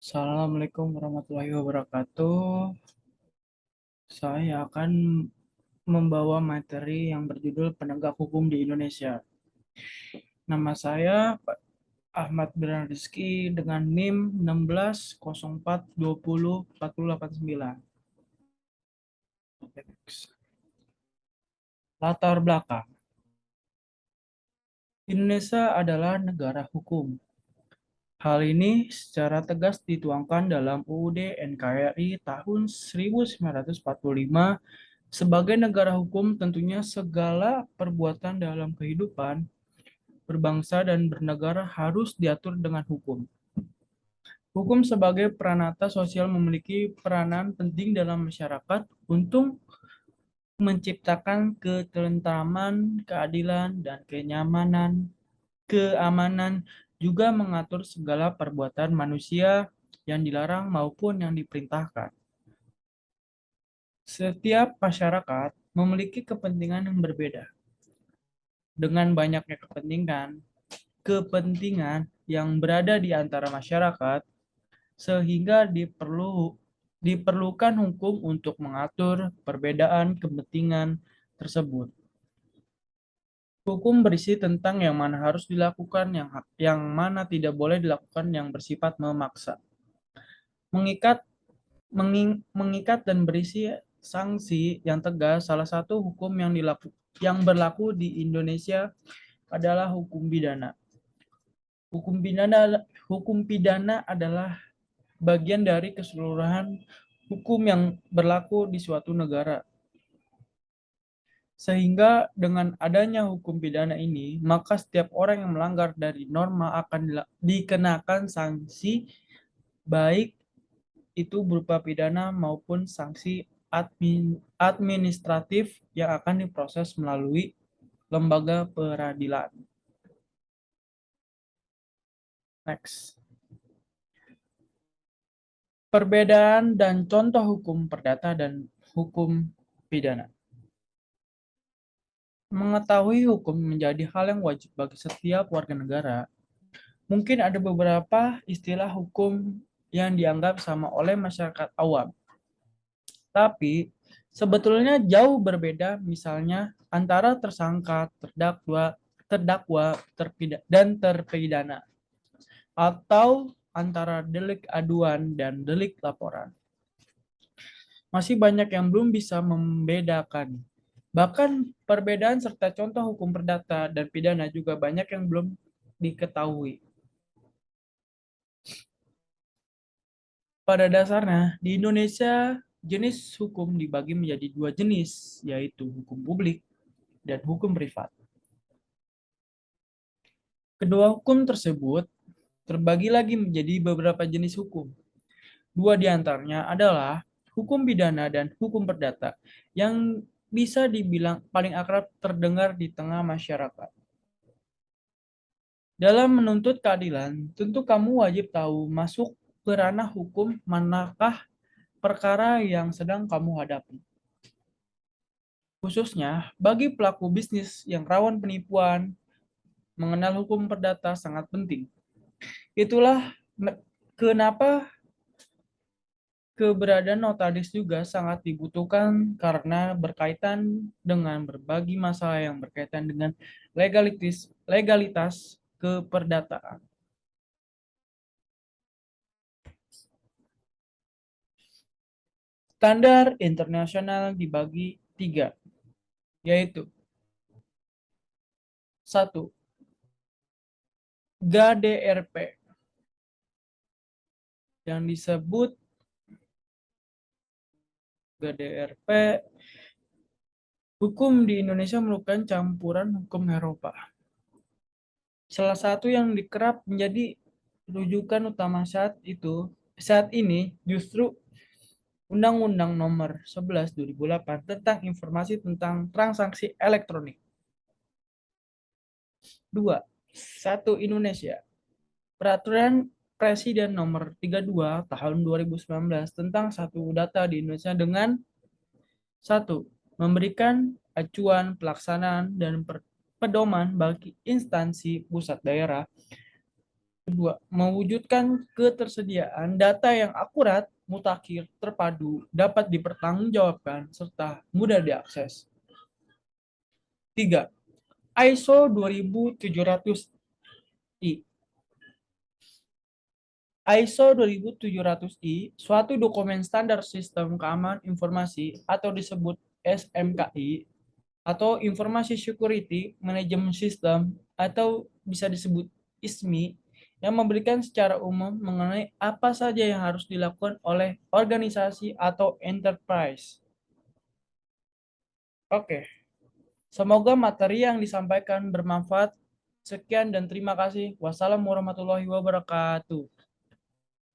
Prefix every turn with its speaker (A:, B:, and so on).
A: Assalamualaikum warahmatullahi wabarakatuh. Saya akan membawa materi yang berjudul Penegak Hukum di Indonesia. Nama saya Pak Ahmad Biran Rizky dengan NIM 1604204089. Latar belakang. Indonesia adalah negara hukum. Hal ini secara tegas dituangkan dalam UUD NKRI tahun 1945. Sebagai negara hukum, tentunya segala perbuatan dalam kehidupan berbangsa dan bernegara harus diatur dengan hukum. Hukum sebagai peranata sosial memiliki peranan penting dalam masyarakat untuk menciptakan ketentraman, keadilan, dan keamanan, juga mengatur segala perbuatan manusia yang dilarang maupun yang diperintahkan. Setiap masyarakat memiliki kepentingan yang berbeda. Dengan banyaknya kepentingan yang berada di antara masyarakat, sehingga diperlukan hukum untuk mengatur perbedaan kepentingan tersebut. Hukum berisi tentang yang mana harus dilakukan, yang mana tidak boleh dilakukan, yang bersifat memaksa, mengikat, mengikat dan berisi sanksi yang tegas. Salah satu hukum yang berlaku di Indonesia adalah hukum pidana. Hukum pidana adalah bagian dari keseluruhan hukum yang berlaku di suatu negara. Sehingga dengan adanya hukum pidana ini, maka setiap orang yang melanggar dari norma akan dikenakan sanksi, baik itu berupa pidana maupun sanksi administratif yang akan diproses melalui lembaga peradilan. Next. Perbedaan dan contoh hukum perdata dan hukum pidana. Mengetahui hukum menjadi hal yang wajib bagi setiap warga negara. Mungkin ada beberapa istilah hukum yang dianggap sama oleh masyarakat awam. Tapi sebetulnya jauh berbeda, misalnya antara tersangka, terdakwa, dan terpidana, atau antara delik aduan dan delik laporan. Masih banyak yang belum bisa membedakan. Bahkan perbedaan serta contoh hukum perdata dan pidana juga banyak yang belum diketahui. Pada dasarnya, di Indonesia jenis hukum dibagi menjadi dua jenis, yaitu hukum publik dan hukum privat. Kedua hukum tersebut terbagi lagi menjadi beberapa jenis hukum. Dua di antaranya adalah hukum pidana dan hukum perdata, yang bisa dibilang paling akrab terdengar di tengah masyarakat. Dalam menuntut keadilan, tentu kamu wajib tahu masuk ke ranah hukum manakah perkara yang sedang kamu hadapi. Khususnya bagi pelaku bisnis yang rawan penipuan, mengenal hukum perdata sangat penting. Itulah kenapa keberadaan notaris juga sangat dibutuhkan karena berkaitan dengan berbagi masalah yang berkaitan dengan legalitas keperdataan. Standar internasional dibagi tiga, yaitu satu, GADRP, yang disebut GADRP. Hukum di Indonesia merupakan campuran hukum Eropa. Salah satu yang dikerap menjadi rujukan utama saat ini justru Undang-Undang Nomor 11 2008 tentang informasi tentang transaksi elektronik. 2. 1. Indonesia. Peraturan Presiden Nomor 32 Tahun 2019 tentang satu data di Indonesia dengan 1. Memberikan acuan pelaksanaan dan pedoman bagi instansi pusat daerah. Kedua, mewujudkan ketersediaan data yang akurat, mutakhir, terpadu, dapat dipertanggungjawabkan, serta mudah diakses. Tiga, ISO 2700-I. ISO 2700-I, suatu dokumen standar sistem keamanan informasi atau disebut SMKI, atau Informasi Security Management System, atau bisa disebut ISMI, yang memberikan secara umum mengenai apa saja yang harus dilakukan oleh organisasi atau enterprise. Oke, semoga materi yang disampaikan bermanfaat. Sekian dan terima kasih. Wassalamualaikum warahmatullahi wabarakatuh.